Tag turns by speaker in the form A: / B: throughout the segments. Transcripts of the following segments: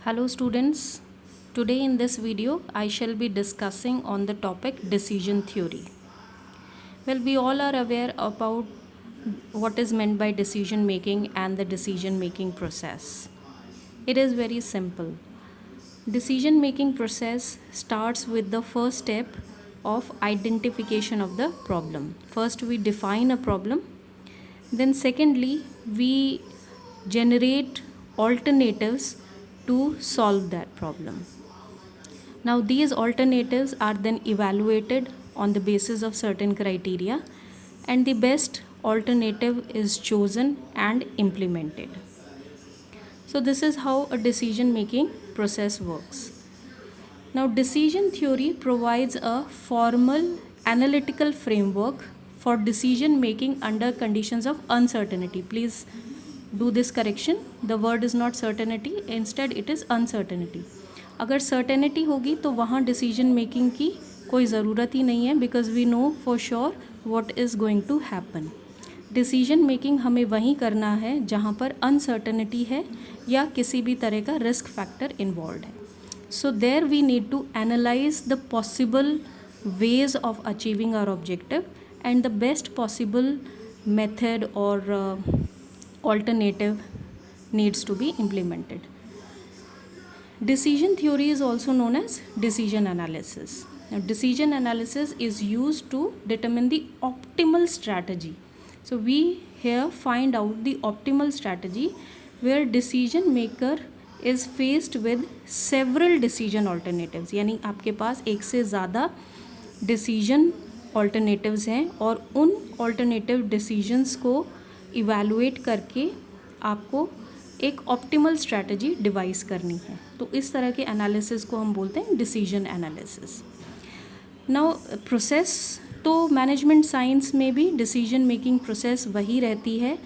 A: Hello students, today in this video I shall be discussing on the topic decision theory. Well, we all are aware about what is meant by decision making and the decision making process. It is very simple. Decision making process starts with the first step of identification of the problem. First we define a problem, then secondly we generate alternatives to solve that problem. Now these alternatives are then evaluated on the basis of certain criteria and the best alternative is chosen and implemented. So this is how a decision making process works. Now decision theory provides a formal analytical framework for decision making under conditions of uncertainty. Please do this correction. The word is not certainty, instead it is uncertainty. अगर certainty होगी तो वहाँ decision making की कोई ज़रूरत ही नहीं है because we know for sure what is going to happen. Decision making हमें वहीं करना है जहाँ पर अनसर्टनिटी है या किसी भी तरह का रिस्क फैक्टर इन्वॉल्व है. So there we need to analyse the possible ways of achieving our objective and the best possible method or alternative needs to be implemented. Decision theory is also known as decision analysis. Now, decision analysis is used to determine the optimal strategy. So we here find out the optimal strategy where decision maker is faced with several decision alternatives. यानी आपके पास एक से ज़्यादा decision alternatives हैं और उन alternative decisions को evaluate करके आपको एक ऑप्टिमल स्ट्रैटेजी डिवाइस करनी है. तो इस तरह के एनालिसिस को हम बोलते हैं डिसीजन एनालिसिस. नाउ प्रोसेस तो मैनेजमेंट साइंस में भी डिसीजन मेकिंग प्रोसेस वही रहती है,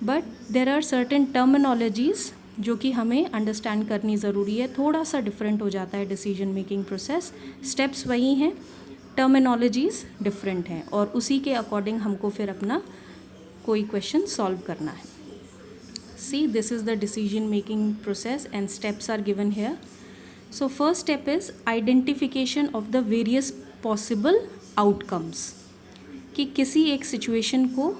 A: but there are certain terminologies जो कि हमें अंडरस्टैंड करनी ज़रूरी है. थोड़ा सा डिफरेंट हो जाता है डिसीजन मेकिंग प्रोसेस. स्टेप्स वही हैं, टर्मिनोलॉजीज़ डिफरेंट हैं और उसी के अकॉर्डिंग हमको फिर अपना कोई क्वेश्चन सॉल्व करना है. See, this is the decision making process and steps are given here. So first step is identification of the various possible outcomes. कि किसी एक सिचुएशन को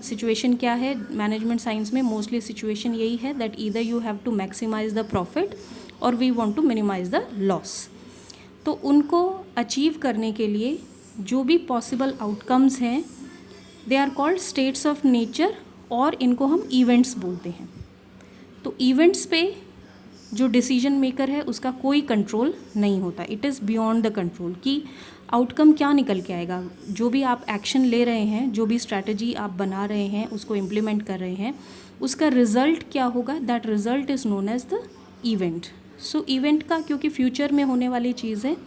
A: सिचुएशन क्या है मैनेजमेंट साइंस में, मोस्टली सिचुएशन यही है that either you have to maximise the profit और we want to minimise the loss. तो उनको अचीव करने के लिए जो भी पॉसिबल आउटकम्स हैं they are called states of nature और इनको हम इवेंट्स बोलते हैं. तो इवेंट्स पे जो डिसीजन मेकर है उसका कोई कंट्रोल नहीं होता. It is beyond the control कि आउटकम क्या निकल के आएगा. जो भी आप एक्शन ले रहे हैं, जो भी स्ट्रैटेजी आप बना रहे हैं, उसको इम्प्लीमेंट कर रहे हैं, उसका रिज़ल्ट क्या होगा, that result is known as the event. So event का क्योंकि फ्यूचर में होने वाली चीज़ है,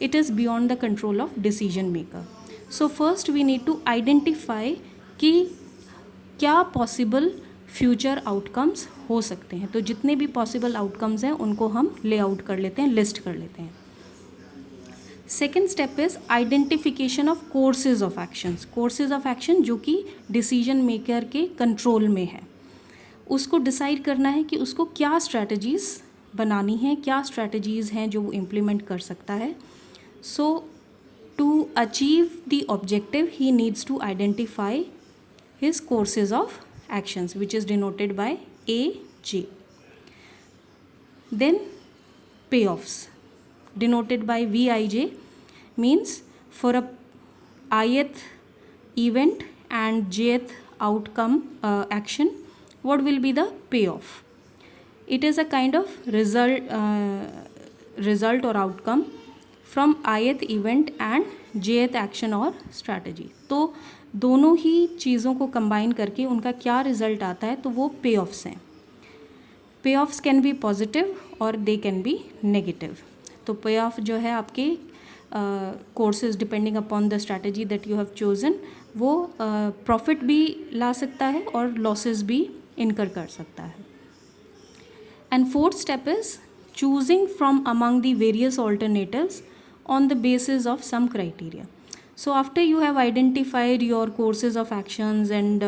A: it is beyond the control of decision maker. So first we need to identify कि क्या पॉसिबल फ्यूचर आउटकम्स हो सकते हैं. तो जितने भी पॉसिबल आउटकम्स हैं उनको हम लेआउट कर लेते हैं, लिस्ट कर लेते हैं. Second step is identification of courses of actions. Courses of action जो कि डिसीजन मेकर के कंट्रोल में है, उसको डिसाइड करना है कि उसको क्या स्ट्रैटेजीज़ बनानी है, क्या स्ट्रैटेजीज़ हैं जो वो इम्प्लीमेंट कर सकता है. So to achieve the objective he needs to identify his courses of actions which is denoted by AJ. Then payoffs denoted by VIJ means for a ith event and jth outcome action, what will be the payoff? It is a kind of result or outcome from ith event and jth action or strategy. तो दोनों ही चीज़ों को combine करके उनका क्या result आता है, तो वो पे ऑफ्स हैं. पे ऑफ्स कैन बी पॉजिटिव और दे कैन बी नेगेटिव. तो पे ऑफ जो है आपके courses depending upon the strategy that you have chosen, वो प्रॉफिट भी ला सकता है और लॉसेस भी इनकर कर सकता है. And fourth step is choosing from among the various alternatives on the basis of some criteria. So after you have identified your courses of actions and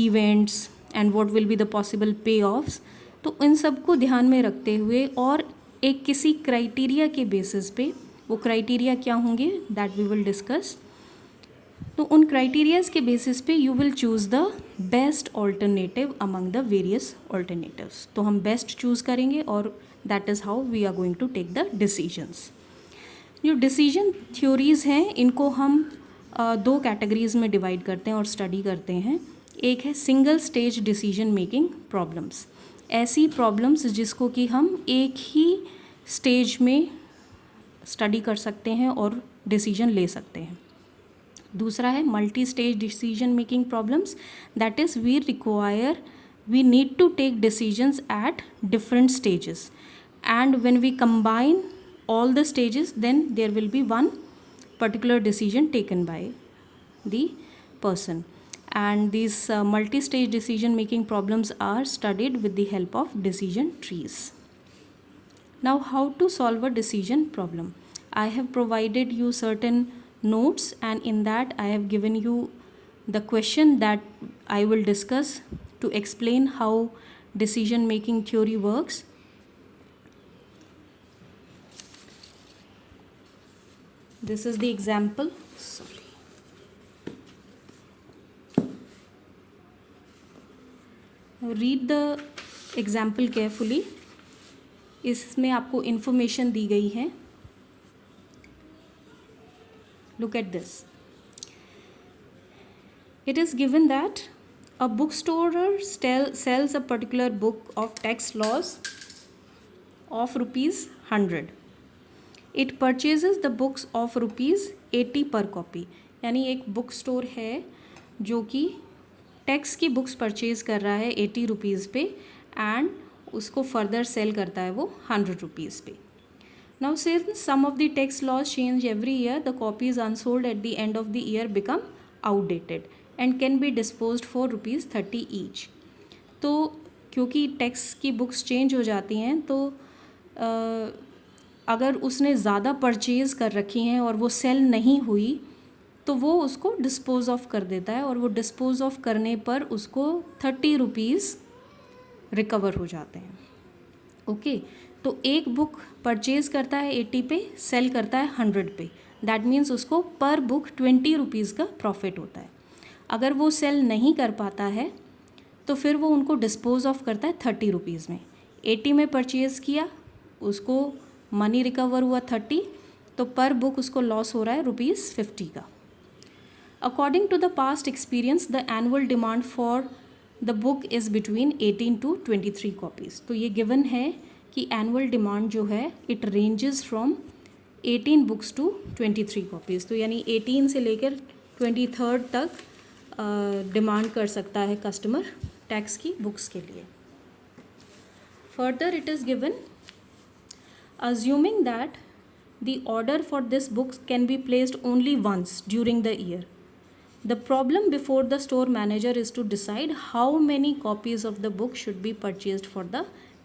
A: events and what will be the possible payoffs, तो इन सब को ध्यान में रखते हुए और एक किसी क्राइटेरिया के बेसिस पे, वो क्राइटेरिया क्या होंगे दैट वी विल डिस्कस, तो उन क्राइटेरियाज के बेसिस पे you will choose the best alternative among the various alternatives. तो हम बेस्ट चूज़ करेंगे और that is how we are going to take the decisions. जो डिसीजन थ्योरीज़ हैं इनको हम दो कैटेगरीज़ में डिवाइड करते हैं और स्टडी करते हैं। एक है single stage decision making problems, ऐसी प्रॉब्लम्स जिसको कि हम एक ही स्टेज में स्टडी कर सकते हैं और डिसीजन ले सकते हैं। दूसरा है multi stage decision making problems, that is we need to take decisions at different stages and when we combine all the stages then there will be one particular decision taken by the person, and these multi-stage decision making problems are studied with the help of decision trees. Now how to solve a decision problem? I have provided you certain notes and in that I have given you the question that I will discuss to explain how decision making theory works. This is the example. Read the example carefully. इसमें आपको information दी गई है. Look at this. It is given that a bookstore sells a particular book of tax laws of ₹100. It purchases the books of ₹80 per copy. यानी एक book store है जो कि tax की बुक्स परचेज कर रहा है 80 रुपीज़ पे एंड उसको फर्दर सेल करता है वो 100 रुपीज़ पे. Now since some of the tax laws change every year, the copies unsold at the end of the year become outdated and can be disposed for ₹30 each. तो क्योंकि tax की books change हो जाती हैं तो अगर उसने ज़्यादा परचेज़ कर रखी हैं और वो सेल नहीं हुई तो वो उसको डिस्पोज़ ऑफ कर देता है और वो डिस्पोज़ ऑफ करने पर उसको 30 रुपीज़ रिकवर हो जाते हैं. ओके, तो एक बुक परचेज़ करता है 80 पे, सेल करता है 100 पे, दैट मीन्स उसको पर बुक 20 रुपीज़ का प्रॉफिट होता है. अगर वो सेल नहीं कर पाता है तो फिर वो उनको डिस्पोज़ ऑफ करता है 30 रुपीज़ में. 80 में परचेज़ किया, उसको मनी रिकवर हुआ 30, तो पर बुक उसको लॉस हो रहा है ₹50 का. According to the past experience the annual demand for the book is between 18 to 23 copies. तो ये गिवन है कि एनुअल डिमांड जो है it ranges from 18 books to 23 copies. तो यानी 18 से लेकर 23 तक डिमांड कर सकता है कस्टमर टैक्स की बुक्स के लिए. Further it is given assuming that the order for this book can be placed only once during the year. The problem before the store manager is to decide how many copies of the book should be purchased for the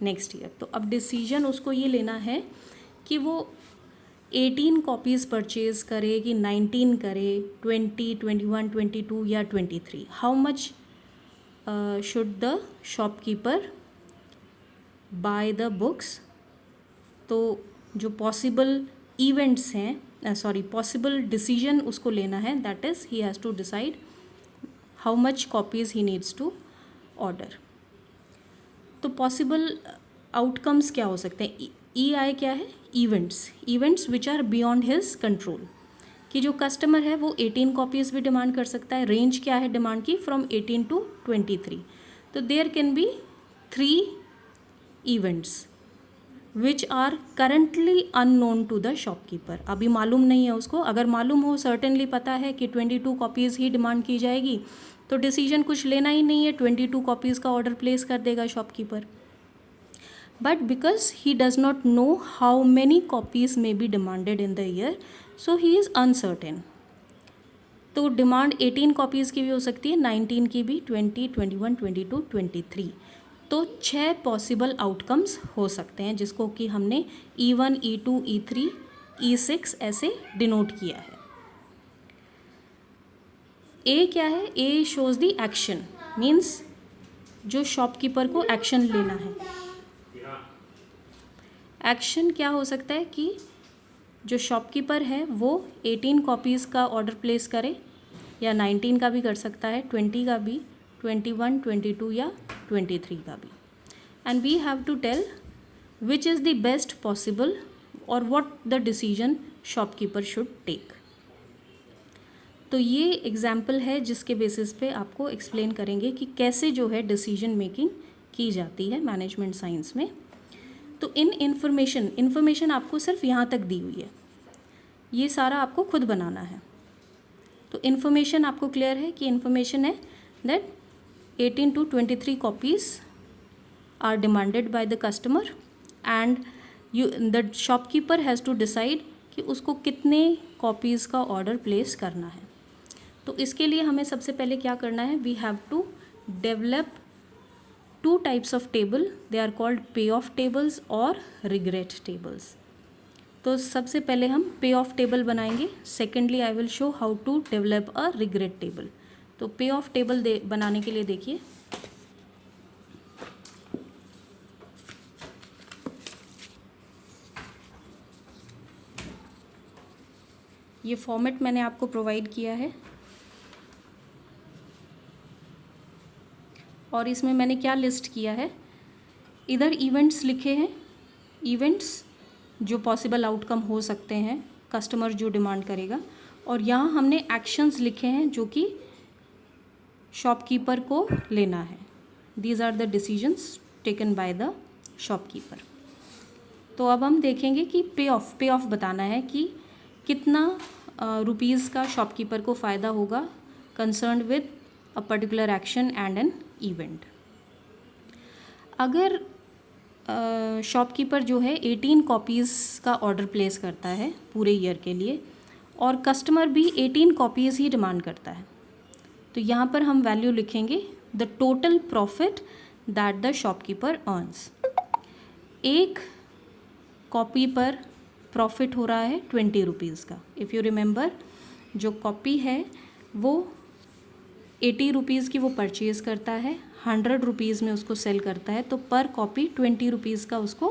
A: next year. तो अब decision उसको ये लेना है कि वो 18 copies purchase करे कि 19 करे, 20, 21, 22 या 23. How much should the shopkeeper buy the books. तो जो पॉसिबल इवेंट्स हैं, पॉसिबल डिसीजन उसको लेना है, that is he has to decide how much copies he needs to order. तो पॉसिबल आउटकम्स क्या हो सकते हैं? EI क्या है? Events which are beyond his control. कि जो कस्टमर है वो 18 कॉपीज़ भी डिमांड कर सकता है. रेंज क्या है डिमांड की? From 18 to 23. तो there can be 3 events which are currently unknown to the shopkeeper. अभी मालूम नहीं है उसको. अगर मालूम हो, सर्टेनली पता है कि 22 कॉपीज़ ही डिमांड की जाएगी, तो डिसीजन कुछ लेना ही नहीं है, 22 कॉपीज़ का ऑर्डर प्लेस कर देगा shopkeeper. But because he does not know how many copies may be demanded in the year, so he is uncertain. तो डिमांड 18 कॉपीज़ की भी हो सकती है, 19 की भी, 20, 21, 22, 23. तो 6 पॉसिबल आउटकम्स हो सकते हैं जिसको कि हमने E1, E2, E3, E6 ऐसे डिनोट किया है. ए क्या है? ए शोज़ द एक्शन, मीन्स जो शॉपकीपर को एक्शन लेना है. एक्शन क्या हो सकता है कि जो शॉपकीपर है वो 18 कॉपीज़ का ऑर्डर प्लेस करे, या 19 का भी कर सकता है, 20 का भी, 21, 22 या 23 का भी. And we have to tell which is the best possible or what the decision shopkeeper should take. तो ये एग्जाम्पल है जिसके बेसिस पे आपको एक्सप्लेन करेंगे कि कैसे जो है डिसीजन मेकिंग की जाती है मैनेजमेंट साइंस में. तो इन इन्फॉर्मेशन आपको सिर्फ यहाँ तक दी हुई है, ये सारा आपको खुद बनाना है. तो इन्फॉर्मेशन आपको क्लियर है कि इन्फॉर्मेशन है that 18 to 23 copies are demanded by the customer and the shopkeeper has to decide कि उसको कितने कॉपीज़ का ऑर्डर प्लेस करना है. तो इसके लिए हमें सबसे पहले क्या करना है, we have to develop 2 types of table. They are called payoff tables और regret tables. तो सबसे पहले हम payoff table बनाएंगे. Secondly, I will show how to develop a regret table. तो payoff table बनाने के लिए देखिए, ये फॉर्मेट मैंने आपको प्रोवाइड किया है और इसमें मैंने क्या लिस्ट किया है, इधर इवेंट्स लिखे हैं, इवेंट्स जो पॉसिबल आउटकम हो सकते हैं, कस्टमर जो डिमांड करेगा, और यहाँ हमने एक्शंस लिखे हैं जो कि शॉपकीपर को लेना है. These are the decisions taken by the shopkeeper. तो अब हम देखेंगे कि पे ऑफ बताना है कि कितना रुपीज़ का शॉपकीपर को फ़ायदा होगा concerned with a particular action and an event. अगर शॉपकीपर जो है 18 कॉपीज़ का ऑर्डर प्लेस करता है पूरे ईयर के लिए और कस्टमर भी 18 कॉपीज़ ही डिमांड करता है, तो यहाँ पर हम वैल्यू लिखेंगे the total profit that the shopkeeper earns. एक कॉपी पर प्रॉफिट हो रहा है 20 रुपीज़ का. इफ़ यू रिमेंबर, जो कॉपी है वो 80 रुपीज़ की वो परचेज़ करता है, 100 रुपीज़ में उसको सेल करता है, तो पर कॉपी 20 रुपीज़ का उसको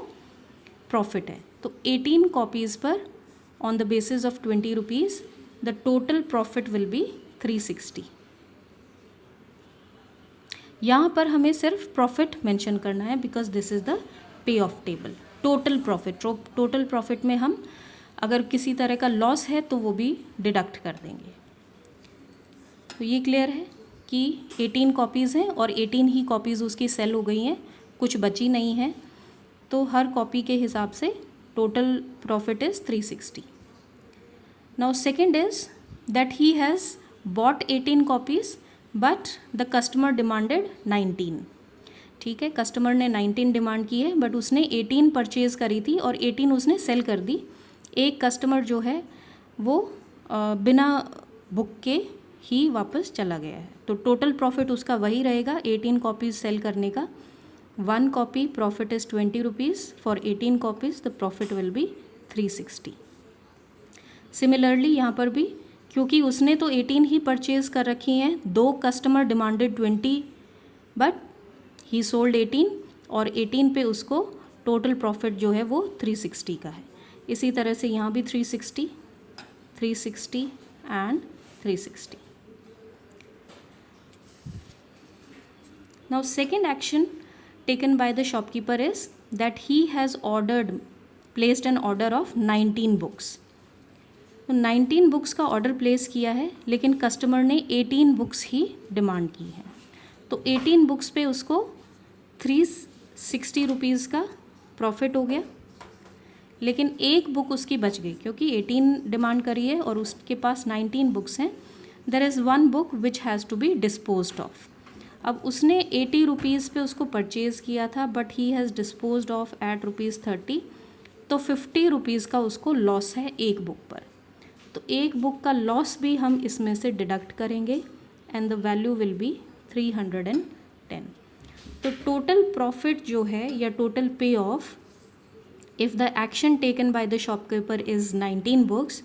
A: प्रॉफिट है. तो 18 कॉपीज़ पर on the basis of 20 rupees the total profit will be 360. यहाँ पर हमें सिर्फ प्रॉफिट मेंशन करना है because this is the pay of table. Total profit में हम अगर किसी तरह का लॉस है तो वो भी डिडक्ट कर देंगे. तो ये क्लियर है कि 18 कॉपीज़ हैं और 18 ही कॉपीज़ उसकी सेल हो गई हैं, कुछ बची नहीं है, तो हर कॉपी के हिसाब से total profit is 360. Now second is that he has bot 18 copies but the customer demanded 19. ठीक है, कस्टमर ने 19 डिमांड की है बट उसने 18 परचेज़ करी थी और 18 उसने सेल कर दी. एक कस्टमर जो है वो बिना बुक के ही वापस चला गया है, तो टोटल प्रॉफिट उसका वही रहेगा 18 कॉपीज़ सेल करने का. 1 copy profit is 20 rupees, for 18 copies the profit will be 360. Similarly यहाँ पर भी क्योंकि उसने तो 18 ही परचेज़ कर रखी हैं, 2 customer demanded 20 but he sold 18 और 18 पे उसको टोटल प्रॉफिट जो है वो 360 का है. इसी तरह से यहाँ भी 360 and 360. Now second action taken by the shopkeeper is that he has placed an order of 19 books. तो 19 बुक्स का ऑर्डर प्लेस किया है लेकिन कस्टमर ने 18 बुक्स ही डिमांड की है, तो 18 बुक्स पे उसको 360 रुपीज़ का प्रॉफिट हो गया. लेकिन एक बुक उसकी बच गई क्योंकि 18 डिमांड करी है और उसके पास 19 बुक्स हैं. There is 1 book which has to be disposed off. अब उसने 80 रुपीज़ पे उसको परचेज़ किया था but he has disposed off at ₹30, तो 50 रुपीज़ का उसको लॉस है एक बुक पर. तो एक बुक का लॉस भी हम इसमें से डिडक्ट करेंगे and the value will B 310. तो टोटल प्रॉफिट जो है या total pay of if the action taken by the shopkeeper is 19 books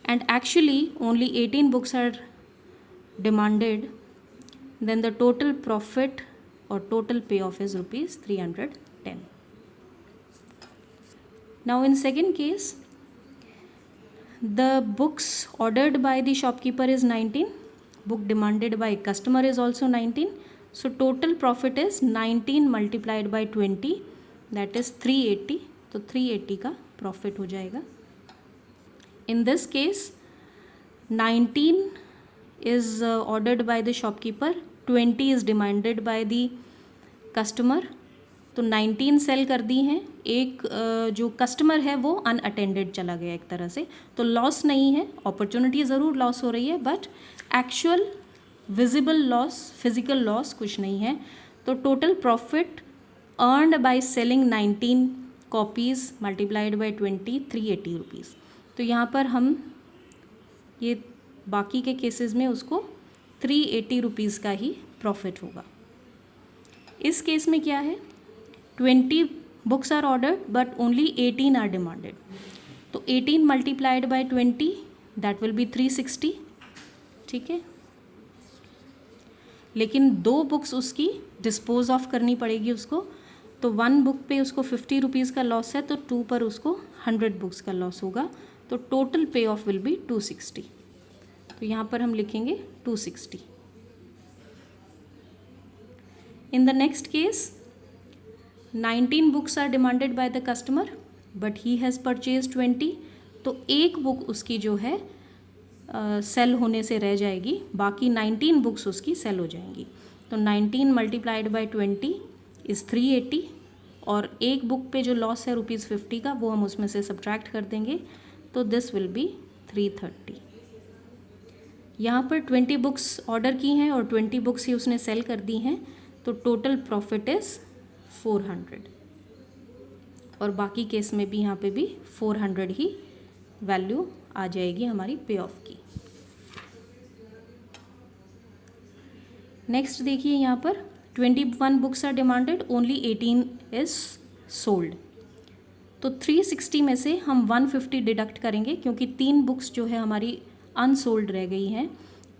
A: and actually only 18 books are demanded, then the total profit or total payoff is ₹310. Now in second case, the books ordered by the shopkeeper is 19, book demanded by customer is also 19. So total profit is 19 multiplied by 20, that is 380. तो 380 का profit हो जाएगा. In this case 19 is ordered by the shopkeeper, 20 is demanded by the customer. तो 19 cell कर दी हैं, एक जो customer है वो अनअटेंडेड चला गया एक तरह से. तो लॉस नहीं है, अपॉर्चुनिटी ज़रूर लॉस हो रही है but actual visible loss, physical loss कुछ नहीं है. तो total profit earned by selling 19 copies multiplied by 20, 380 rupees. तो यहाँ पर हम ये बाकी के केसेस में उसको 380 रुपीज़ का ही प्रॉफिट होगा. इस केस में क्या है, 20 books are ordered but only 18 are demanded. तो 18 multiplied by 20 that will be 360. ठीक है, लेकिन 2 बुक्स उसकी डिस्पोज ऑफ करनी पड़ेगी उसको. तो 1 बुक पे उसको 50 रुपीज़ का लॉस है, तो 2 पर उसको 100 बुक्स का लॉस होगा. तो total pay off will B 260. तो यहाँ पर हम लिखेंगे 260. In the next case 19 books are demanded by the customer but he has purchase 20. तो एक बुक उसकी जो है सेल होने से रह जाएगी, बाकी 19 बुक्स उसकी सेल हो जाएंगी. तो 19 मल्टीप्लाइड बाय 20 इज़ 380 और एक बुक पे जो लॉस है ₹50 का वो हम उसमें से सब्ट्रैक्ट कर देंगे. तो दिस विल बी 330. यहाँ पर 20 बुक्स ऑर्डर की हैं और 20 बुक्स ही उसने सेल कर दी हैं. तो टोटल प्रॉफिट इज़ 400 और बाकी केस में भी यहाँ पे भी 400 ही वैल्यू आ जाएगी हमारी पे ऑफ की. नेक्स्ट देखिए यहाँ पर 21 books are demanded, only 18 is sold. तो 360 में से हम 150 डिडक्ट करेंगे क्योंकि 3 बुक्स जो है हमारी अनसोल्ड रह गई हैं.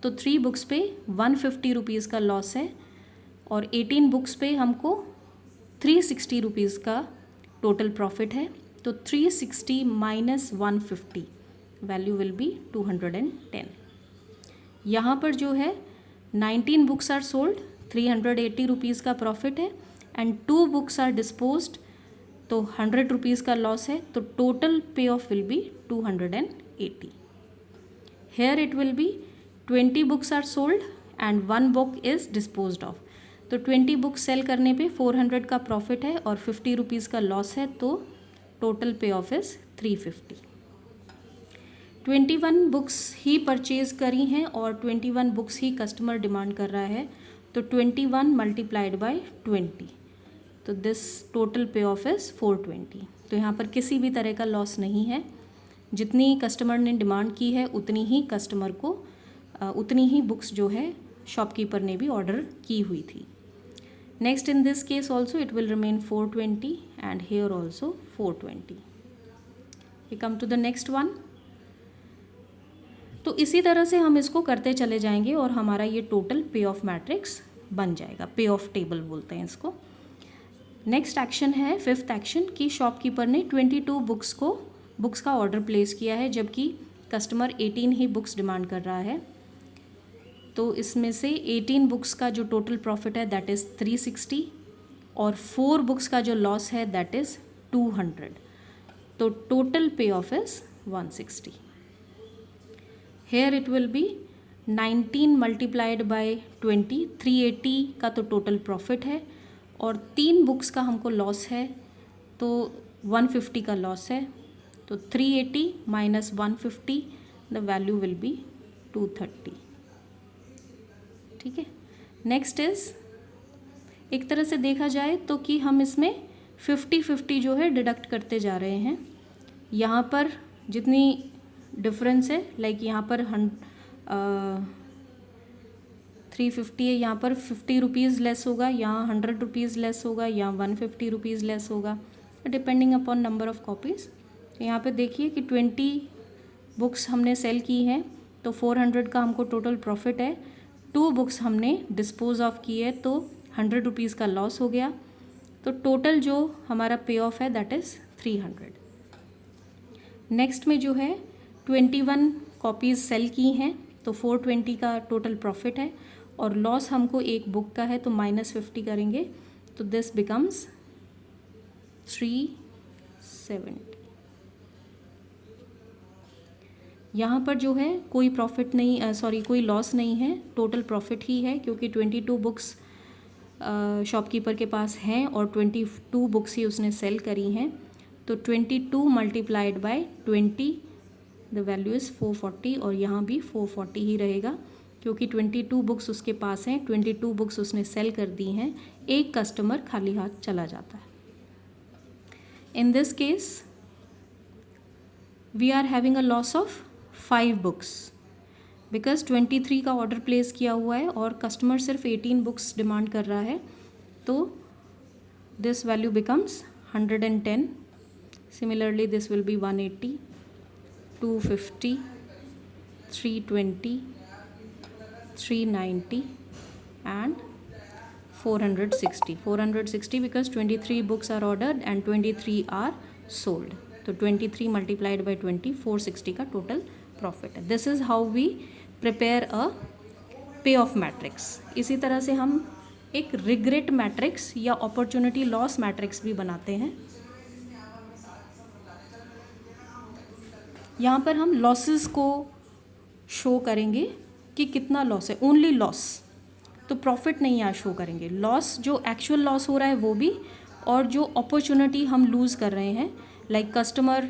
A: तो 3 बुक्स पे 150 रुपीज़ का लॉस है और 18 बुक्स पे हमको 360 रुपीज़ का टोटल प्रॉफिट है. तो 360 माइनस 150 वैल्यू विल बी 210. यहाँ पर जो है 19 बुक्स आर सोल्ड, 380 रुपीज़ का प्रॉफिट है एंड 2 बुक्स आर डिस्पोज्ड, तो 100 रुपीज़ का लॉस है. तो total pay off will be 280. Here it will be 20 books are sold and 1 book is disposed off. तो 20 बुक्स सेल करने पे 400 का प्रॉफिट है और 50 रुपीज़ का लॉस है. तो total pay off is 350. 21 books he purchase करी हैं और 21 बुक्स ही कस्टमर डिमांड कर रहा है. तो 21 मल्टीप्लाइड बाय 20, तो this total pay off is 420. तो यहाँ पर किसी भी तरह का लॉस नहीं है. जितनी कस्टमर ने डिमांड की है उतनी ही कस्टमर को उतनी ही बुक्स जो है शॉपकीपर ने भी ऑर्डर की हुई थी. Next in this case also it will remain 420 and here also 420. We come to the next one. तो इसी तरह से हम इसको करते चले जाएंगे और हमारा ये टोटल पे ऑफ मैट्रिक्स बन जाएगा. पे ऑफ टेबल बोलते हैं इसको. नेक्स्ट एक्शन है 5th एक्शन कि शॉपकीपर ने 22 बुक्स का ऑर्डर प्लेस किया है जबकि कस्टमर 18 ही बुक्स डिमांड कर रहा है. तो इसमें से 18 बुक्स का जो टोटल प्रॉफिट है दैट इज़ 360 और 4 बुक्स का जो लॉस है दैट इज़ 200. तो total pay off is 160. Here it will be 19 multiplied by 20, 380 का तो टोटल प्रॉफिट है और 3 बुक्स का हमको लॉस है तो 150 का लॉस है. तो 380 minus 150 the value will B 230. ठीक है. नेक्स्ट इज़ एक तरह से देखा जाए तो कि हम इसमें 50-50 जो है डिडक्ट करते जा रहे हैं. यहाँ पर जितनी डिफरेंस है लाइक यहाँ पर 350 है, यहाँ पर 50 रुपीज़ लेस होगा, यहाँ 100 रुपीज़ लेस होगा, यहाँ 150 रुपीज़ लेस होगा depending upon number of copies. तो यहाँ पे देखिए कि 20 बुक्स हमने सेल की हैं तो 400 का हमको टोटल प्रॉफिट है. 2 बुक्स हमने डिस्पोज ऑफ की है तो 100 रुपीज़ का लॉस हो गया. तो टोटल जो हमारा पे ऑफ है दैट इज़ 300. नेक्स्ट में जो है 21 कॉपीज़ सेल की हैं तो 420 का टोटल प्रॉफिट है, और लॉस हमको एक बुक का है तो -50 करेंगे तो दिस बिकम्स 370। यहाँ पर जो है कोई प्रॉफिट नहीं, कोई लॉस नहीं है, टोटल प्रॉफिट ही है क्योंकि 22 बुक्स शॉपकीपर के पास हैं और 22 बुक्स ही उसने सेल करी हैं। तो 22 multiplied by 20 the value is 440, और यहाँ भी 440 ही रहेगा क्योंकि 22 बुक्स उसके पास हैं, 22 बुक्स उसने सेल कर दी हैं, एक कस्टमर खाली हाथ चला जाता है। In this case we are having a loss of 5 books because 23 का ऑर्डर प्लेस किया हुआ है और कस्टमर सिर्फ 18 बुक्स डिमांड कर रहा है, तो this value becomes 110। Similarly this will be 180, 250, 320, 390 and 460. 460 because 23 books are ordered and 23 are sold. तो 23 multiplied by 20, 460 का टोटल प्रॉफिट है। This is how we prepare a pay off matrix. इसी तरह से हम एक रिग्रेट मैट्रिक्स या अपॉर्चुनिटी लॉस मैट्रिक्स भी बनाते हैं। यहाँ पर हम लॉसेस को शो करेंगे कि कितना लॉस है, ओनली लॉस, तो प्रॉफिट नहीं यहाँ शो करेंगे। लॉस जो एक्चुअल लॉस हो रहा है वो भी, और जो अपॉर्चुनिटी हम लूज़ कर रहे हैं, लाइक कस्टमर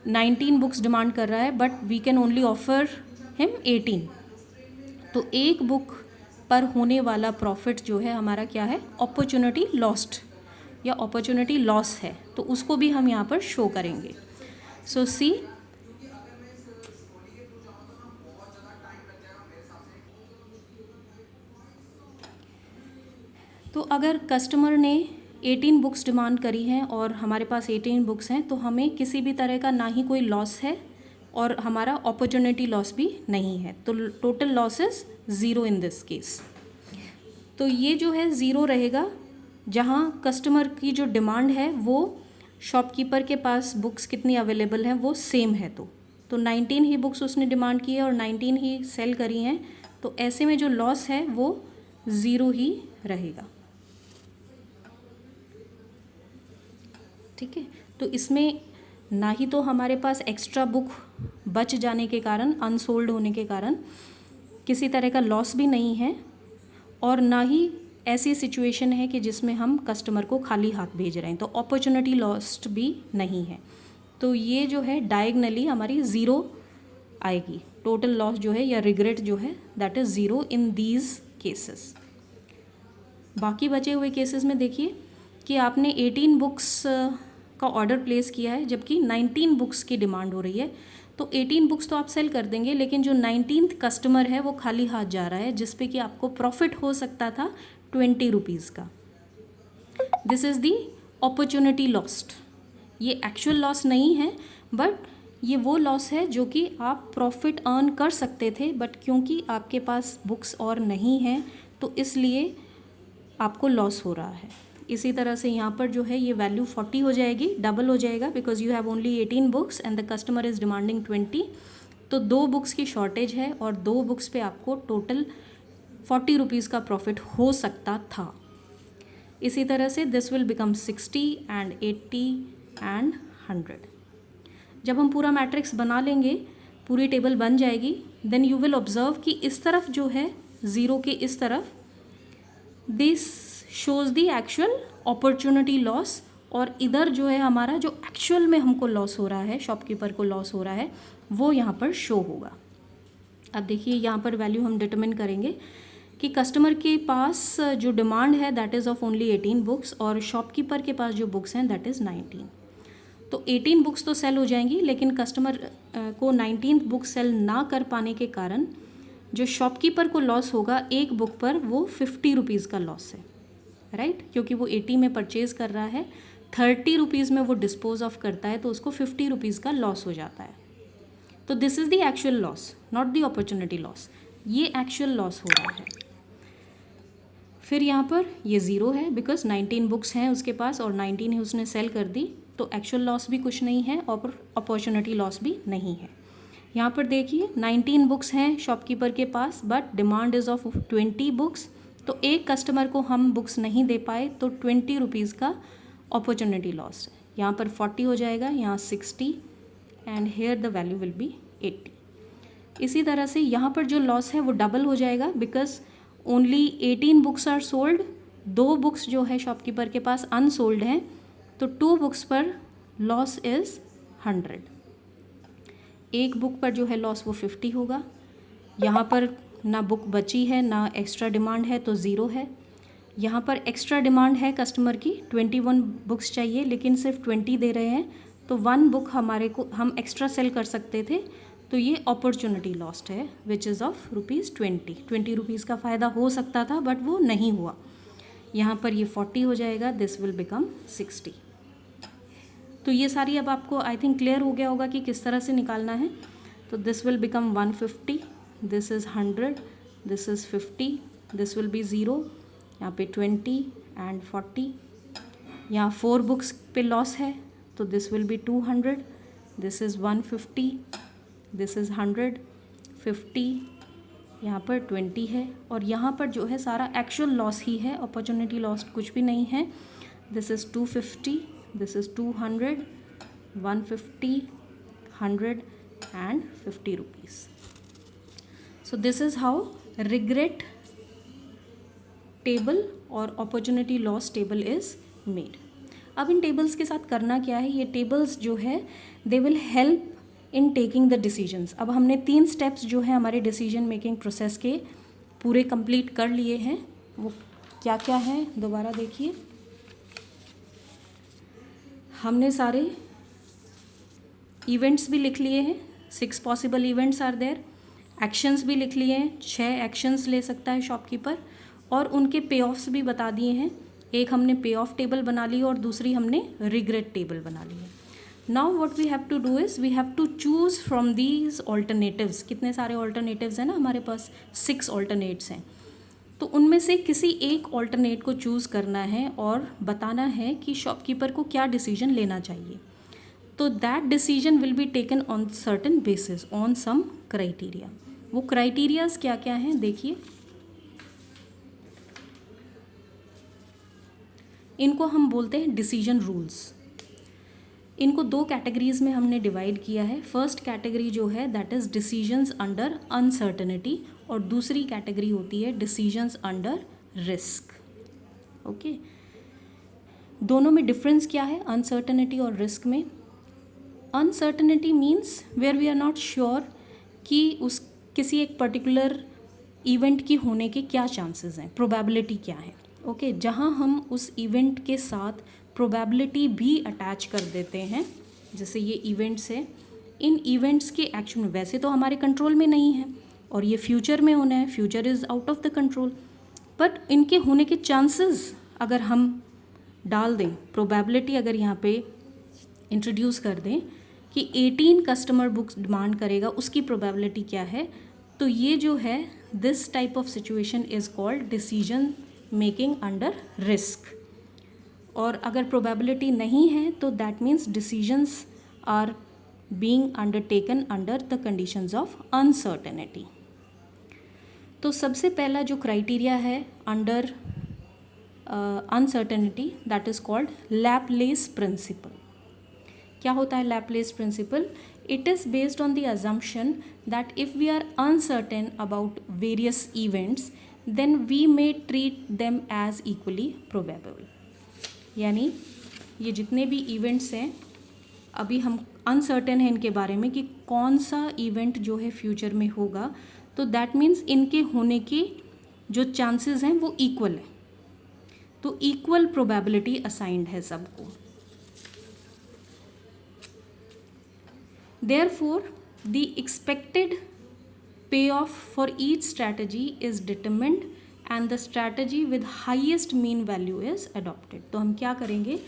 A: 19 बुक्स डिमांड कर रहा है but we can only offer him 18, तो एक बुक पर होने वाला प्रॉफिट जो है हमारा क्या है, अपॉर्चुनिटी लॉस्ट या अपॉर्चुनिटी लॉस है, तो उसको भी हम यहाँ पर शो करेंगे। सो सी तो अगर कस्टमर ने 18 बुक्स डिमांड करी हैं और हमारे पास 18 बुक्स हैं तो हमें किसी भी तरह का ना ही कोई लॉस है और हमारा अपॉर्चुनिटी लॉस भी नहीं है, तो total loss is 0 in this case. तो ये जो है 0 रहेगा जहाँ कस्टमर की जो डिमांड है वो शॉपकीपर के पास बुक्स कितनी अवेलेबल हैं वो सेम है, तो 19 ही बुक्स उसने डिमांड की है और 19 ही सेल करी हैं, तो ऐसे में जो लॉस है वो 0 ही रहेगा। ठीक है, तो इसमें ना ही तो हमारे पास एक्स्ट्रा बुक बच जाने के कारण, अनसोल्ड होने के कारण किसी तरह का लॉस भी नहीं है, और ना ही ऐसी सिचुएशन है कि जिसमें हम कस्टमर को खाली हाथ भेज रहे हैं, तो अपॉर्चुनिटी लॉस्ट भी नहीं है। तो ये जो है डायगनली हमारी 0 आएगी, टोटल लॉस जो है या रिग्रेट जो है that is 0 in these cases. बाकी बचे हुए केसेस में देखिए कि आपने 18 बुक्स का ऑर्डर प्लेस किया है जबकि 19 बुक्स की डिमांड हो रही है, तो 18 बुक्स तो आप सेल कर देंगे, लेकिन जो 19th कस्टमर है वो खाली हाथ जा रहा है जिस पे कि आपको प्रॉफिट हो सकता था 20 रुपीज़ का। This is the opportunity lost. ये एक्चुअल लॉस नहीं है बट ये वो लॉस है जो कि आप प्रॉफिट अर्न कर सकते थे, बट क्योंकि आपके पास बुक्स और नहीं हैं तो इसलिए आपको लॉस हो रहा है। इसी तरह से यहाँ पर जो है ये वैल्यू 40 हो जाएगी, डबल हो जाएगा because you have only 18 books and the customer is demanding 20, तो 2 बुक्स की शॉर्टेज है और 2 बुक्स पे आपको टोटल 40 रुपीज़ का प्रॉफिट हो सकता था। इसी तरह से this will become 60 and 80 and 100। जब हम पूरा मैट्रिक्स बना लेंगे, पूरी टेबल बन जाएगी, देन यू विल ऑब्जर्व कि इस तरफ जो है 0 के इस तरफ this shows the actual opportunity loss, और इधर जो है हमारा जो एक्चुअल में हमको लॉस हो रहा है, शॉपकीपर को लॉस हो रहा है, वो यहाँ पर शो होगा। अब देखिए यहाँ पर वैल्यू हम डिटरमिन करेंगे कि कस्टमर के पास जो डिमांड है that is of only 18 books और शॉपकीपर के पास जो बुक्स हैं दैट इज़ 19। तो 18 बुक्स तो सेल हो जाएंगी, लेकिन कस्टमर को 19th बुक सेल ना कर पाने के कारण जो शॉपकीपर को लॉस होगा एक बुक पर वो 50 रुपीज़ का लॉस है, राइट, क्योंकि वो 80 में परचेज़ कर रहा है, 30 रुपीज़ में वो डिस्पोज ऑफ करता है, तो उसको 50 रुपीज़ का लॉस हो जाता है। तो this is the actual loss, not the opportunity loss, ये एक्चुअल लॉस हो रहा है। फिर यहाँ पर ये 0 है बिकॉज 19 बुक्स हैं उसके पास और 19 ही उसने सेल कर दी, तो एक्चुअल लॉस भी कुछ नहीं है और अपॉर्चुनिटी लॉस भी नहीं है। यहाँ पर देखिए 19 बुक्स हैं शॉपकीपर के पास, but demand is of 20 books. तो एक कस्टमर को हम बुक्स नहीं दे पाए तो 20 रुपीज़ का अपॉर्चुनिटी लॉस है। यहाँ पर 40 हो जाएगा, यहाँ 60 and here the value will be 80। इसी तरह से यहाँ पर जो लॉस है वो डबल हो जाएगा, because only 18 books are sold. 2 books जो है शॉपकीपर के पास अनसोल्ड हैं, तो 2 बुक्स पर लॉस इज़ 100। एक बुक पर जो है लॉस वो 50 होगा। यहाँ पर ना बुक बची है ना एक्स्ट्रा डिमांड है, तो ज़ीरो है। यहाँ पर एक्स्ट्रा डिमांड है कस्टमर की, 21 बुक्स चाहिए लेकिन सिर्फ 20 दे रहे हैं, तो 1 बुक हमारे को हम एक्स्ट्रा सेल कर सकते थे, तो ये अपॉर्चुनिटी लॉस्ट है विच इज़ ऑफ ₹20। 20 रुपीज़ का फ़ायदा हो सकता था बट वो नहीं हुआ। यहाँ पर ये 40 हो जाएगा, दिस विल बिकम 60। तो ये सारी अब आपको आई थिंक क्लियर हो गया होगा कि किस तरह से निकालना है। तो this will become 150, this is 100, this is 50, this will be 0, यहाँ पे 20 एंड 40। यहाँ 4 बुक्स पे लॉस है, तो this will be 200, this is 150, this is 100, 50, यहाँ पर 20 है, और यहाँ पर जो है सारा एक्चुअल लॉस ही है, अपॉर्चुनिटी लॉस कुछ भी नहीं है। This is 250, this is 200, 150, 100 and 50 rupees. So this is how regret table और opportunity loss table is made. अब इन टेबल्स के साथ करना क्या है, ये टेबल्स जो है they will help in taking the decisions. अब हमने 3 स्टेप्स जो है हमारे डिसीजन मेकिंग प्रोसेस के पूरे कंप्लीट कर लिए हैं। वो क्या क्या है दोबारा देखिए। हमने सारे इवेंट्स भी लिख लिए हैं, 6 possible events are there. Actions भी लिख लिए हैं, 6 एक्शंस ले सकता है शॉपकीपर, और उनके पे ऑफ्स भी बता दिए हैं। एक हमने पे ऑफ टेबल बना ली और दूसरी हमने रिग्रेट टेबल बना ली है। Now what we have to do is we have to choose from these alternatives. कितने सारे ऑल्टरनेटिव्स हैं ना हमारे पास, 6 ऑल्टरनेट्स हैं। तो उनमें से किसी एक ऑल्टरनेट को चूज़ करना है और बताना है कि शॉपकीपर को क्या डिसीजन लेना चाहिए। तो that decision will be taken on certain basis, on some criteria. वो क्राइटेरियाज क्या क्या हैं देखिए। इनको हम बोलते हैं डिसीजन रूल्स। इनको 2 कैटेगरीज में हमने डिवाइड किया है। फर्स्ट कैटेगरी जो है that is decisions under uncertainty, और दूसरी कैटेगरी होती है डिसीजंस अंडर रिस्क। ओके, दोनों में डिफरेंस क्या है अनसर्टेनिटी और रिस्क में? Uncertainty means where we are not sure कि उस किसी एक पर्टिकुलर इवेंट की होने के क्या चांसेस हैं, प्रोबेबिलिटी क्या है। ओके, जहाँ हम उस इवेंट के साथ प्रोबेबिलिटी भी अटैच कर देते हैं, जैसे ये इवेंट्स है, इन इवेंट्स के एक्चुअल में वैसे तो हमारे कंट्रोल में नहीं है और ये फ्यूचर में होना है, future is out of the control, but इनके होने के चांसेस अगर हम डाल दें, प्रोबेबिलिटी अगर यहाँ पे इंट्रोड्यूस कर दें कि 18 कस्टमर बुक्स डिमांड करेगा, उसकी प्रोबेबिलिटी क्या है, तो ये जो है this type of situation is called decision making under risk. और अगर प्रोबेबिलिटी नहीं है तो that means decisions are being undertaken under the conditions of uncertainty. तो सबसे पहला जो क्राइटेरिया है under uncertainty that is called Laplace principle. क्या होता है Laplace principle? It is based on the assumption that if we are uncertain about various events then we may treat them as equally probable. यानी ये जितने भी events हैं अभी हम अनसर्टेन हैं इनके बारे में कि कौन सा इवेंट जो है फ्यूचर में होगा, तो दैट मीन्स इनके होने के जो चांसेस हैं वो इक्वल है, तो इक्वल प्रोबेबिलिटी असाइंड है सबको। Therefore the expected payoff for each strategy is determined and the strategy with highest mean value is adopted. तो हम क्या करेंगे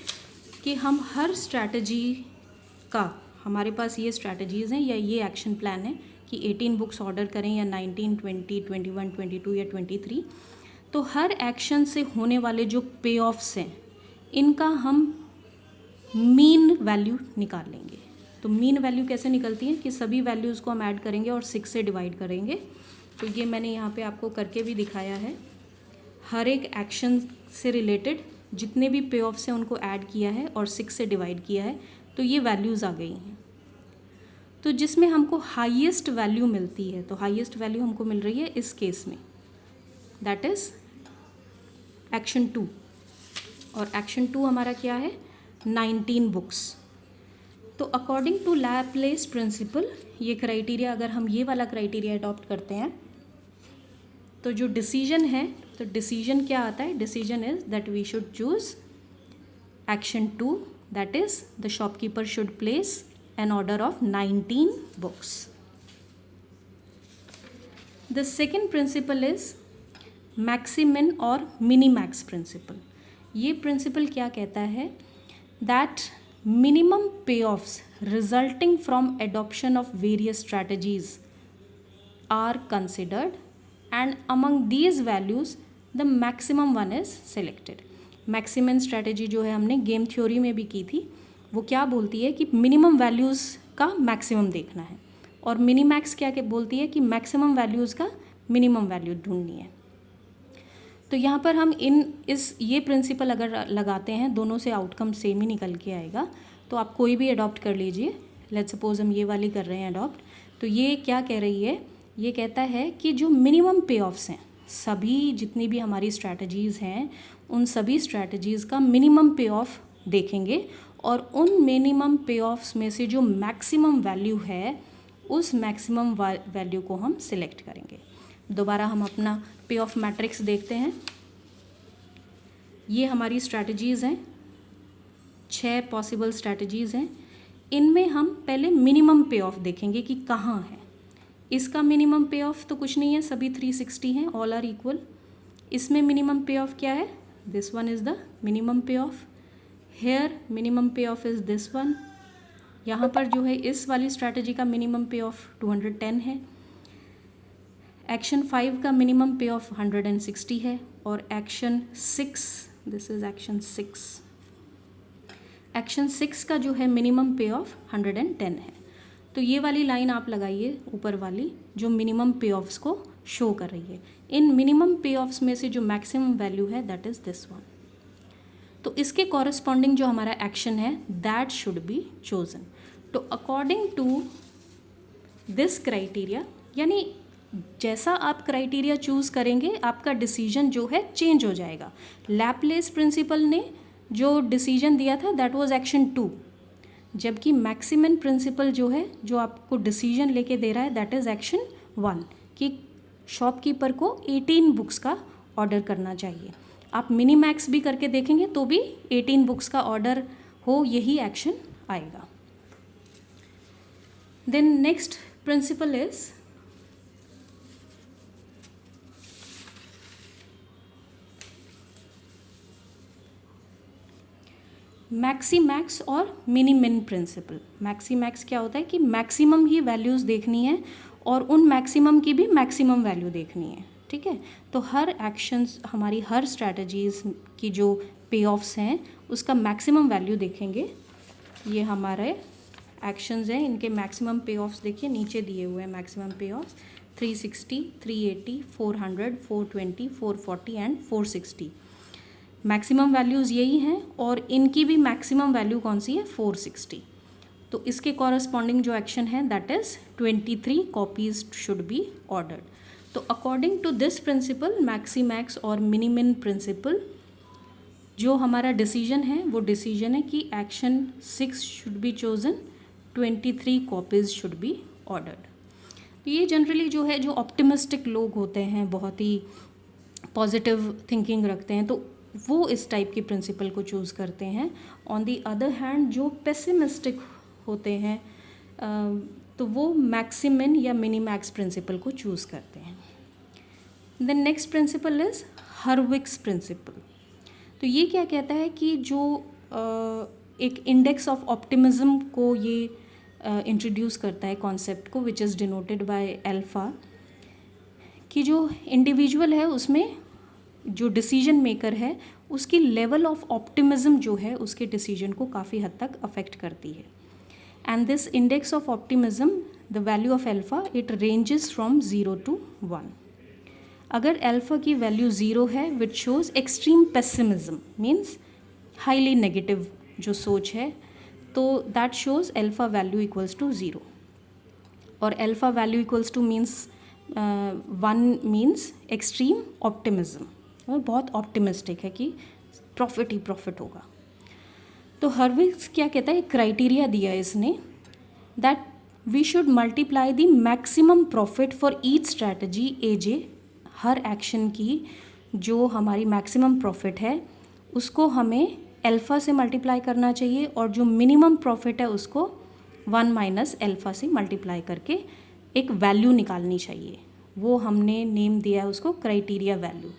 A: कि हम हर स्ट्रैटेजी का, हमारे पास ये स्ट्रैटेजीज़ हैं या ये एक्शन प्लान है कि 18 बुक्स ऑर्डर करें या 19, 20, 21, 22 या 23, तो हर एक्शन से होने वाले जो पे ऑफ्स हैं इनका हम मीन वैल्यू निकाल लेंगे। तो मीन वैल्यू कैसे निकलती है कि सभी वैल्यूज़ को हम ऐड करेंगे और 6 से डिवाइड करेंगे। तो ये मैंने यहाँ पे आपको करके भी दिखाया है। हर एक एक्शन से रिलेटेड जितने भी पे ऑफ्स हैं उनको ऐड किया है और 6 से डिवाइड किया है, तो ये वैल्यूज़ आ गई हैं। तो जिसमें हमको हाईएस्ट वैल्यू मिलती है, तो हाईएस्ट वैल्यू हमको मिल रही है इस केस में, दैट इज़ एक्शन 2। और एक्शन 2 हमारा क्या है, 19 बुक्स। तो अकॉर्डिंग टू लैपलेस प्रिंसिपल, ये क्राइटेरिया, अगर हम ये वाला क्राइटेरिया अडॉप्ट करते हैं तो जो डिसीजन है, तो डिसीजन क्या आता है, decision is that we should choose action 2, that is the shopkeeper should place an order of 19 books. The second principle is maximin or minimax principle. ये principle क्या कहता है, that minimum payoffs resulting from adoption of various strategies are considered and among these values the maximum one is selected. Maximin strategy जो है हमने game theory में भी की थी, वो क्या बोलती है कि मिनिमम वैल्यूज़ का मैक्सिमम देखना है, और मिनीमैक्स क्या बोलती है कि मैक्सिमम वैल्यूज़ का मिनिमम वैल्यू ढूंढनी है। तो यहाँ पर हम ये प्रिंसिपल अगर लगाते हैं, दोनों से आउटकम सेम ही निकल के आएगा। तो आप कोई भी अडॉप्ट कर लीजिए। लेट्स सपोज हम ये वाली कर रहे हैं अडॉप्ट। तो ये क्या कह रही है, ये कहता है कि जो मिनिमम पे ऑफ्स हैं, सभी जितनी भी हमारी स्ट्रैटेजीज़ हैं, उन सभी स्ट्रैटेजीज़ का मिनिमम पे ऑफ देखेंगे और उन मिनिमम पे ऑफ्स में से जो मैक्सिमम वैल्यू है, उस मैक्सिमम वैल्यू को हम सिलेक्ट करेंगे। दोबारा हम अपना पे ऑफ मैट्रिक्स देखते हैं। ये हमारी स्ट्रैटेजीज़ हैं, 6 पॉसिबल स्ट्रैटेजीज़ हैं। इनमें हम पहले मिनिमम पे ऑफ देखेंगे कि कहाँ है। इसका मिनिमम पे ऑफ तो कुछ नहीं है, सभी 360 हैं, ऑल आर इक्वल। इसमें मिनिमम पे ऑफ क्या है, this one is the minimum पे ऑफ। हेयर मिनिमम पे ऑफ इज़ दिस वन। यहाँ पर जो है इस वाली स्ट्रैटेजी का मिनिमम पे ऑफ 210 है। एक्शन 5 का मिनिमम पे ऑफ 160 है और action 6, this is action 6, action 6 का जो है मिनिमम पे ऑफ 110 है। तो ये वाली लाइन आप लगाइए ऊपर वाली, जो मिनिमम पे ऑफ्स को शो कर रही है। इन मिनिमम पे ऑफ्स में से जो मैक्सिमम वैल्यू है, दैट इज़ दिस वन। तो इसके कॉरस्पॉन्डिंग जो हमारा एक्शन है, दैट शुड बी चोजन। तो अकॉर्डिंग टू दिस क्राइटेरिया, यानी जैसा आप क्राइटेरिया चूज़ करेंगे, आपका डिसीजन जो है चेंज हो जाएगा। लैपलेस प्रिंसिपल ने जो डिसीजन दिया था, दैट वाज एक्शन 2, जबकि मैक्सिमम प्रिंसिपल जो है, जो आपको डिसीजन लेके दे रहा है, दैट इज़ एक्शन 1, कि शॉपकीपर को 18 बुक्स का ऑर्डर करना चाहिए। आप मिनी मैक्स भी करके देखेंगे तो भी 18 बुक्स का ऑर्डर हो, यही एक्शन आएगा। Then next principle is maxi max और मिनी मिन प्रिंसिपल। मैक्सी मैक्स क्या होता है कि मैक्सिमम ही वैल्यूज़ देखनी है और उन मैक्सिमम की भी मैक्सिमम वैल्यू देखनी है, ठीक है। तो हर एक्शंस, हमारी हर स्ट्रैटेजीज़ की जो पे ऑफ्स हैं, उसका मैक्सिमम वैल्यू देखेंगे। ये हमारे एक्शंस हैं, इनके मैक्सिमम पे ऑफ्स देखिए, नीचे दिए हुए हैं मैक्सिमम पे ऑफ्स 360, 380, 400, 420, 440 एंड 460। मैक्सिमम वैल्यूज़ यही हैं और इनकी भी मैक्सिमम वैल्यू कौन सी है, 460। तो इसके कॉरस्पॉन्डिंग जो एक्शन है, that is 23 copies should be ordered. तो according to this principle, maxi max और मिनी मिन प्रिंसिपल, जो हमारा डिसीजन है वो डिसीजन है कि action 6 should be chosen, 23 copies should be ordered. ये जनरली जो है, जो ऑप्टिमिस्टिक लोग होते हैं, बहुत ही पॉजिटिव थिंकिंग रखते हैं, तो वो इस टाइप की प्रिंसिपल को चूज़ करते हैं। ऑन दी अदर हैंड जो पेसिमिस्टिक होते हैं, तो वो मैक्सिमिन या मिनी मैक्स प्रिंसिपल को चूज़ करते हैं। Then next principle is Hurwicz principle. तो ये क्या कहता है कि जो एक इंडेक्स ऑफ ऑप्टिमिज्म को ये इंट्रोड्यूस करता है कॉन्सेप्ट को, which is denoted by alpha, कि जो इंडिविजुअल है उसमें जो डिसीजन मेकर है उसकी लेवल ऑफ ऑप्टिमिज्म जो है उसके डिसीजन को काफ़ी हद तक अफेक्ट करती है. And this index of optimism, the value of alpha, it ranges from 0 to 1. अगर एल्फ़ा की वैल्यू 0 है which shows extreme pessimism, means highly negative जो सोच है, तो that shows alpha value equals to 0. और alpha value equals to means 1 means extreme optimism, बहुत optimistic है कि प्रॉफिट ही प्रॉफिट होगा. तो हर्विट्ज़ क्या कहता है, क्राइटेरिया दिया है इसने, that we should multiply the maximum profit for each strategy AJ. हर एक्शन की जो हमारी मैक्सिमम प्रॉफिट है उसको हमें एल्फ़ा से मल्टीप्लाई करना चाहिए, और जो मिनिमम प्रॉफिट है उसको 1 माइनस एल्फ़ा से मल्टीप्लाई करके एक वैल्यू निकालनी चाहिए. वो हमने नेम दिया है उसको क्राइटेरिया वैल्यू,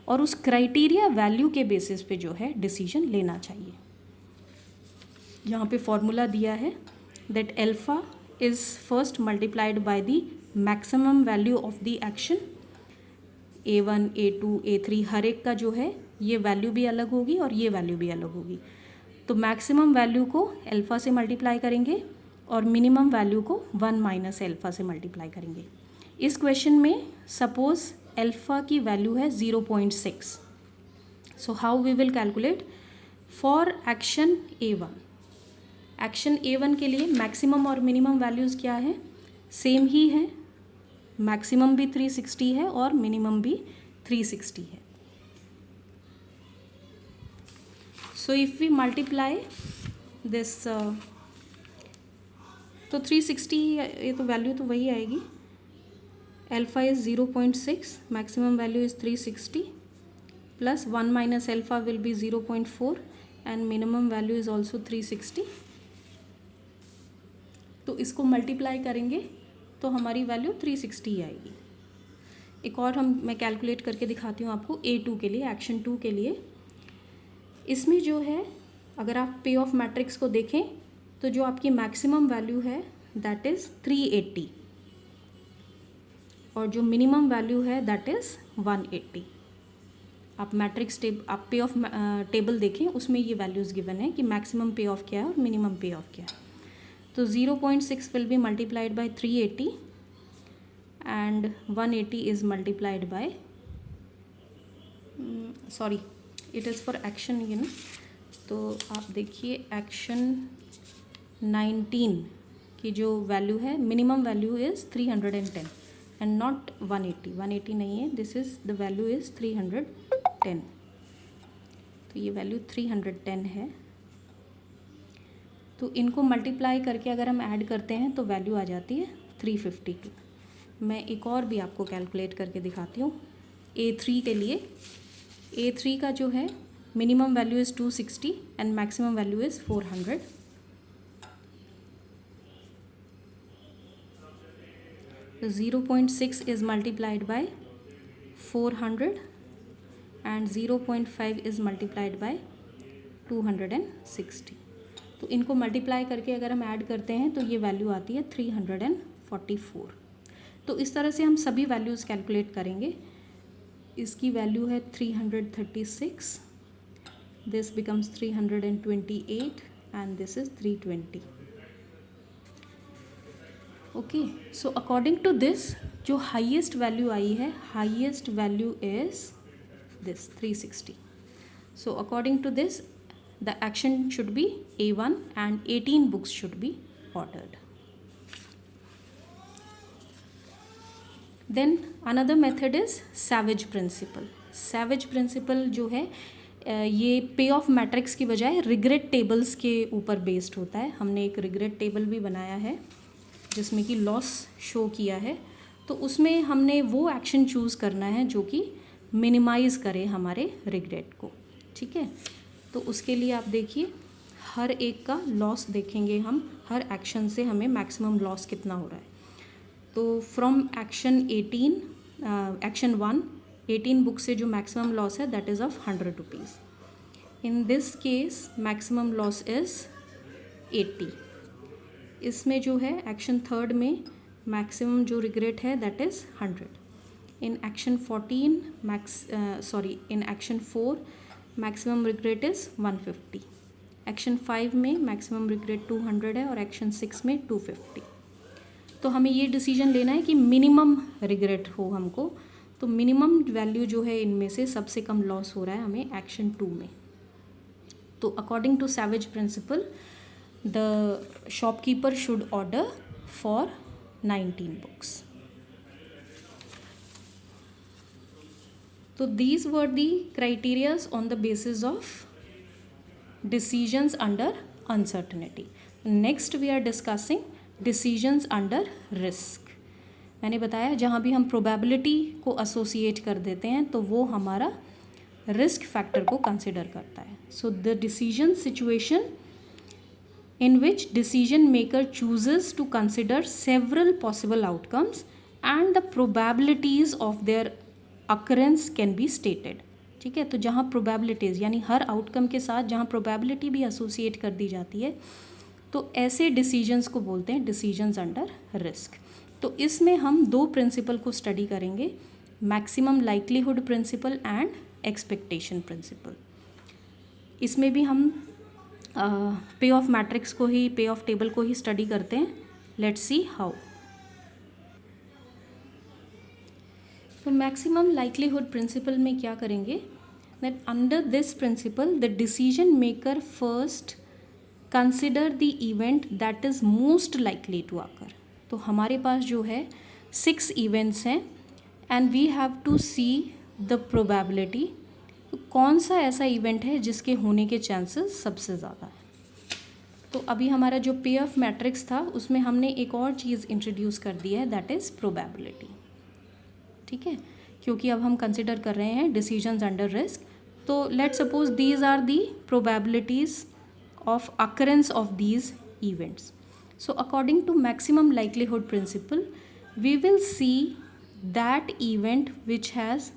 A: और उस क्राइटेरिया वैल्यू के बेसिस पे जो है डिसीजन लेना चाहिए. यहाँ पे फॉर्मूला दिया है that alpha is first multiplied by the maximum value of the action. A1, A2, A3 हर एक का जो है ये वैल्यू भी अलग होगी और ये वैल्यू भी अलग होगी. तो मैक्सिमम वैल्यू को एल्फ़ा से मल्टीप्लाई करेंगे और मिनिमम वैल्यू को 1 माइनस एल्फ़ा से मल्टीप्लाई करेंगे. इस क्वेश्चन में सपोज़ एल्फ़ा की वैल्यू है 0.6. So how we will calculate for action A1. Action A1 के लिए मैक्सिमम और मिनिमम वैल्यूज़ क्या है, सेम ही है. मैक्सिमम भी 360 है और मिनिमम भी 360 है. So if we multiply this, तो 360, ये तो वैल्यू तो वही आएगी. Alpha is 0.6, maximum value is 360, plus 1 minus alpha will be 0.4 and minimum value is also 360. तो इसको मल्टीप्लाई करेंगे तो हमारी वैल्यू 360 आएगी. एक और मैं कैलकुलेट करके दिखाती हूँ आपको A2 के लिए, एक्शन 2 के लिए. इसमें जो है अगर आप पे ऑफ मैट्रिक्स को देखें तो जो आपकी मैक्सिमम वैल्यू है दैट इज़ 380 और जो मिनिमम वैल्यू है दैट इज़ 180. आप मैट्रिक्स आप पे ऑफ टेबल देखें, उसमें ये वैल्यूज़ गिवन है कि मैक्सिमम पे ऑफ क्या है और मिनिमम पे ऑफ क्या है. तो 0.6 will be multiplied by 380 and 180 is multiplied by, sorry, it is for action, you know. तो आप देखिए एक्शन 19 की जो वैल्यू है, minimum value is 310 and not 180. 180 नहीं है, this is the value is 310. तो ये वैल्यू 310 है. तो इनको मल्टीप्लाई करके अगर हम ऐड करते हैं तो वैल्यू आ जाती है 352. मैं एक और भी आपको कैलकुलेट करके दिखाती हूँ. A3 के लिए, A3 का जो है minimum value is 260 and maximum value is 400. तो 0.6 is multiplied by 400 and 0.5 is multiplied by 260. तो इनको मल्टीप्लाई करके अगर हम ऐड करते हैं तो ये वैल्यू आती है 344. तो इस तरह से हम सभी वैल्यूज़ कैलकुलेट करेंगे. इसकी वैल्यू है 336, this becomes 328 and this is 320. Okay, so according to this जो हाईएस्ट वैल्यू आई है, highest value is this 360. So according to this the action should be A1 and 18 books should be ordered. Then another method is Savage principle. Savage principle जो है ये पे off matrix की बजाय regret tables के ऊपर बेस्ड होता है. हमने एक रिग्रेट टेबल भी बनाया है जिसमें कि लॉस शो किया है. तो उसमें हमने वो एक्शन चूज़ करना है जो कि मिनिमाइज़ करे हमारे रिग्रेट को. ठीक है, तो उसके लिए आप देखिए हर एक का लॉस देखेंगे हम, हर एक्शन से हमें मैक्सिमम लॉस कितना हो रहा है. तो फ्रॉम एक्शन 18, एक्शन 1, 18 बुक से जो मैक्सिमम लॉस है that is of 100 rupees. In this case maximum loss is 80. इसमें जो है एक्शन 3 में मैक्सिमम जो रिग्रेट है that is 100. In action 14 in action 4 maximum regret is 150। Action 5 में मैक्सिमम रिग्रेट 200 है और एक्शन 6 में 250। तो हमें ये डिसीजन लेना है कि मिनिमम रिग्रेट हो हमको, तो मिनिमम वैल्यू जो है इनमें से सबसे कम लॉस हो रहा है हमें एक्शन 2 में। तो according to Savage principle the shopkeeper should order for 19 books. So these were the criterias on the basis of decisions under uncertainty. Next we are discussing decisions under risk. मैंने बताया जहाँ भी हम probability को associate कर देते हैं तो वो हमारा risk factor को consider करता है. So the decision situation in which decision maker chooses to consider several possible outcomes and the probabilities of their occurrence can be stated. ठीक है, तो जहाँ प्रोबेबिलिटीज़ यानी हर आउटकम के साथ जहाँ प्रोबेबिलिटी भी एसोसिएट कर दी जाती है तो ऐसे डिसीजंस को बोलते हैं डिसीजंस अंडर रिस्क। तो इसमें हम दो प्रिंसिपल को स्टडी करेंगे, maximum likelihood principle and expectation principle. इसमें भी हम पे ऑफ मैट्रिक्स को ही, पे ऑफ टेबल को ही स्टडी करते हैं। Let's see how. तो मैक्सिमम लाइक्लीहुड प्रिंसिपल में क्या करेंगे, that under this principle the decision maker first consider the event that is most likely to occur. तो हमारे पास जो है 6 इवेंट्स हैं and we have to see the probability, कौन सा ऐसा इवेंट है जिसके होने के चांसेस सबसे ज़्यादा है। तो अभी हमारा जो पे ऑफ मैट्रिक्स था उसमें हमने एक और चीज़ इंट्रोड्यूस कर दी है, दैट इज़ प्रोबेबिलिटी। ठीक है, क्योंकि अब हम कंसिडर कर रहे हैं डिसीजंस अंडर रिस्क। तो let's suppose these are the probabilities of occurrence of these events. So according to maximum likelihood principle we will see that event which has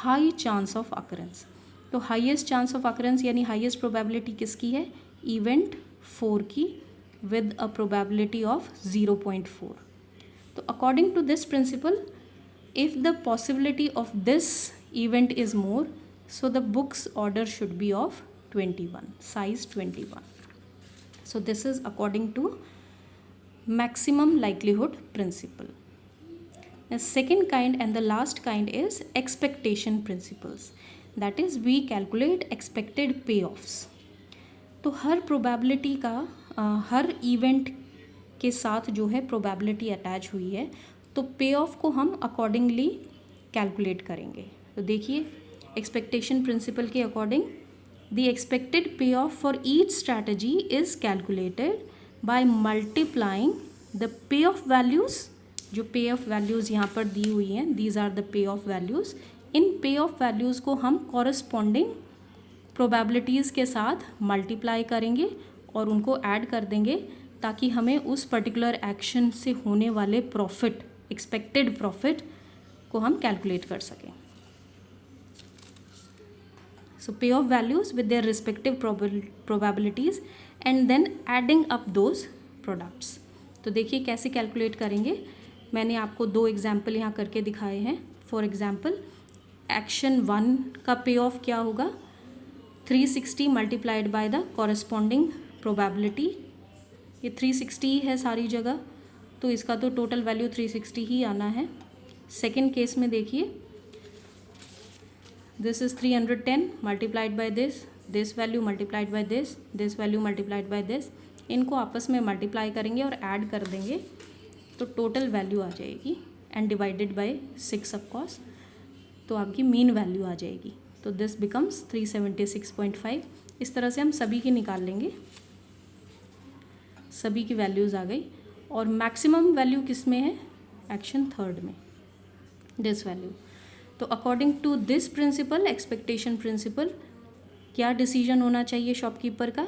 A: high chance of occurrence. तो highest chance of occurrence यानी highest probability किसकी है, event 4 की, with a probability of 0.4। तो according to this principle if the possibility of this event is more, so the book's order should be of 21, size 21. So this is according to maximum likelihood principle. The second kind and the last kind is expectation principles. That is we calculate expected payoffs. तो हर probability का हर event के साथ जो है probability attach हुई है, तो पे ऑफ को हम अकॉर्डिंगली कैलकुलेट करेंगे। तो देखिए एक्सपेक्टेशन प्रिंसिपल के according the expected payoff for each strategy is calculated by multiplying the payoff values. जो पे ऑफ वैल्यूज़ यहाँ पर दी हुई हैं, these are the payoff values. इन पे ऑफ वैल्यूज़ को हम कॉरस्पॉन्डिंग प्रोबेबिलिटीज़ के साथ मल्टीप्लाई करेंगे और उनको ऐड कर देंगे ताकि हमें उस पर्टिकुलर एक्शन से होने वाले प्रॉफिट, एक्सपेक्टेड प्रॉफिट को हम कैलकुलेट कर सकें। So pay off values with their respective probabilities and then adding up those products. तो देखिए कैसे कैलकुलेट करेंगे, मैंने आपको 2 एग्जाम्पल यहाँ करके दिखाए हैं। फॉर एग्जाम्पल एक्शन 1 का पे ऑफ क्या होगा, 360 multiplied by the corresponding probability. ये 360 है सारी जगह, तो इसका तो टोटल वैल्यू 360 ही आना है। सेकेंड केस में देखिए this is 310 multiplied by this value multiplied by this value multiplied by this. इनको आपस में मल्टीप्लाई करेंगे और ऐड कर देंगे तो टोटल वैल्यू आ जाएगी एंड डिवाइडेड बाय 6 ऑफकोर्स, तो आपकी मीन वैल्यू आ जाएगी। तो दिस बिकम्स 376.5। इस तरह से हम सभी की निकाल लेंगे, सभी की वैल्यूज़ आ गई। और मैक्सिमम वैल्यू किस में है, एक्शन 3 में, दिस वैल्यू। तो according to this principle, expectation principle, क्या डिसीजन होना चाहिए शॉपकीपर का,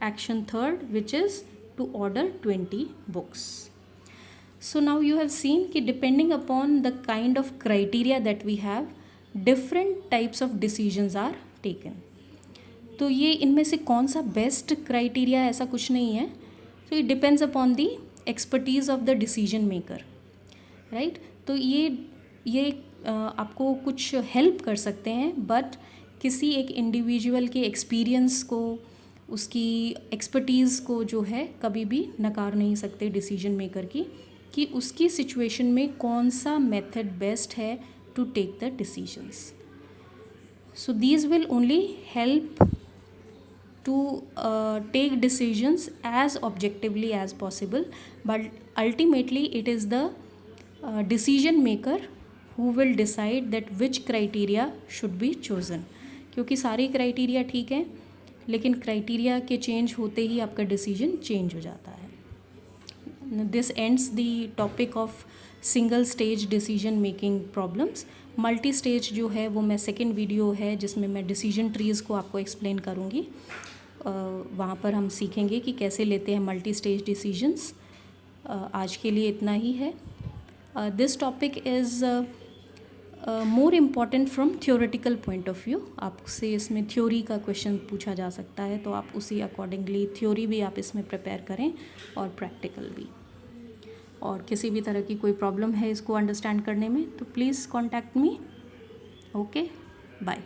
A: action 3 which is to order 20 books. So now you have seen कि depending upon the kind of criteria that we have, different types of decisions are taken. तो ये इनमें से कौन सा बेस्ट क्राइटेरिया, ऐसा कुछ नहीं है। तो it depends upon the expertise of the decision maker, right. तो ये आपको कुछ हेल्प कर सकते हैं, बट किसी एक इंडिविजुअल के एक्सपीरियंस को, उसकी एक्सपर्टीज़ को जो है कभी भी नकार नहीं सकते डिसीजन मेकर की, कि उसकी सिचुएशन में कौन सा मेथड बेस्ट है to take the decisions. So these will only help to take decisions as objectively as possible, but ultimately it is the decision maker who will decide that which criteria should be chosen. क्योंकि सारी criteria ठीक है, लेकिन criteria के change होते ही आपका decision change हो जाता है. This ends the topic of single stage decision making problems. Multi stage जो है वो मैं सेकेंड वीडियो है जिसमें मैं डिसीजन ट्रीज़ को आपको एक्सप्लेन करूँगी. वहाँ पर हम सीखेंगे कि कैसे लेते हैं मल्टी स्टेज डिसीजंस. आज के लिए इतना ही है. This topic is more important from theoretical point of view. आपसे इसमें थ्योरी का क्वेश्चन पूछा जा सकता है, तो आप उसी अकॉर्डिंगली थ्योरी भी आप इसमें प्रिपेयर करें और प्रैक्टिकल भी. और किसी भी तरह की कोई प्रॉब्लम है इसको अंडरस्टैंड करने में तो please contact me. Okay, bye.